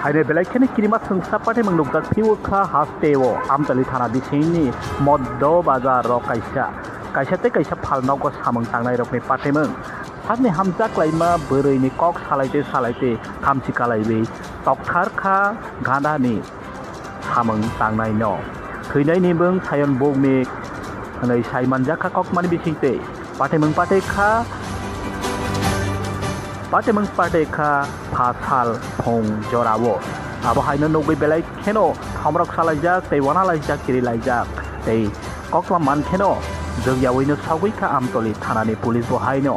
हायने बेलायखेनि किरिमा सोंसा पाटेमों नुकजाक फिउखा हास्टेओ आमतली थाना बिसिंनि मध्य बाजार रो कायसाते कायसा फालनाव को सामंग तांनाय रखनि पाटेमों सारनि हामजाक लाइमा बोरैनि कक सालायते खामसि कालायबे तकथारखा गादानि सामंग तांनाय न थैनायनि बों सायन बगनि हनै सायमानजाखा ककमानि बिसिंते पाटेमों पाटेखा फासाल फंग जरावो आबहायनो नौगै बेलाय खेनो थमरक सालायजाक दैवाना लायजाक किरि लायजाक दै ककमा मानखेनो जोंयावैनो सावगैखा आमतली थानानि पुलिस बहायनो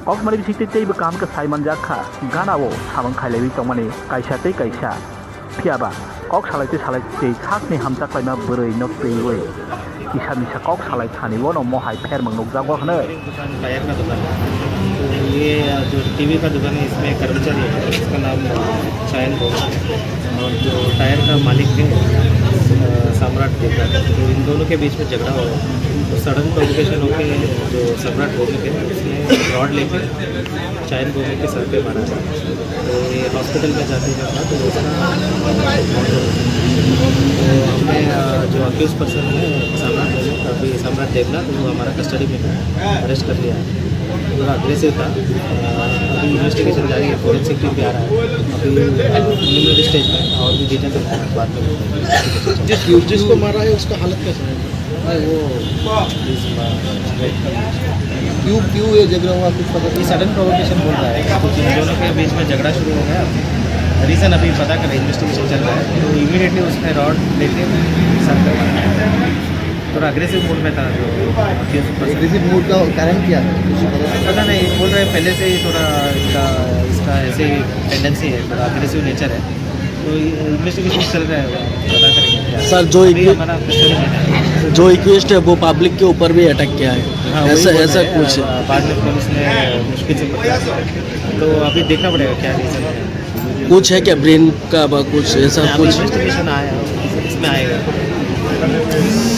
ककमानि बिसिंते दैबो कामखौ सायमानजाखा गानावो सामंग खायलायबि तंमानि कायसाते कायसा फियाबा कक सालायते थाकनि हामजाक लायमा बोरै नक्तैवै इसा मिसा कक सालाय थानिबो न महाय फेरमों नुकजागो हनै ये जो टीवी का दुकान है इसमें कर्मचारी है, इसका नाम शायन बोल और जो टायर का मालिक है सम्राट देवता। तो इन दोनों के बीच में झगड़ा हुआ तो सडन प्रोवोकेशन होकर जो सम्राट बोलने पे उसने रॉड लेके शायन बोलने के सर पे मारा। तो ये हॉस्पिटल में जाते था तो उसका तो हमने जो अक्यूज पर्सन है सम्राट देवना तो वो हमारा कस्टडी में अरेस्ट कर लिया। थोड़ा अग्रेसिव था। अभी इन्वेस्टिगेशन जारी है, फोरेंसिक टीम भी आ रहा है अभी प्रिलिमिनरी स्टेज में और भी डिटेल बाद में। जिसको मारा है उसका हालत कैसा है? वो क्यों ये झगड़ा हुआ कुछ पता ये सडन प्रोवोकेशन बोल रहा है कुछ इन दोनों के बीच में झगड़ा शुरू हो गया। रीज़न अभी पता करें, इन्वेस्टिगेशन चल रहा है। तो इमीडिएटली उसने रॉड लेके सर पे मारा। थोड़ा अग्रेसिव मूड में था जो एग्रेसिव मूड का कारण क्या है? पता नहीं, बोल रहे पहले से ही थोड़ा इसका ऐसे टेंडेंसी है, थोड़ा अग्रेसिव नेचर है। तो इन्वेस्टिगेशन चल रहा है, पता करेंगे सर। जो इक्वेस्ट है वो पब्लिक के ऊपर भी अटैक किया है। हाँ, ऐसा कुछ बाद में पुलिस ने मुश्किल से पकड़ा। तो अभी देखना पड़ेगा क्या रीज़न है। कुछ है क्या ब्रेन का कुछ ऐसा कुछ? इन्वेस्टिगेशन आया इसमें आएगा।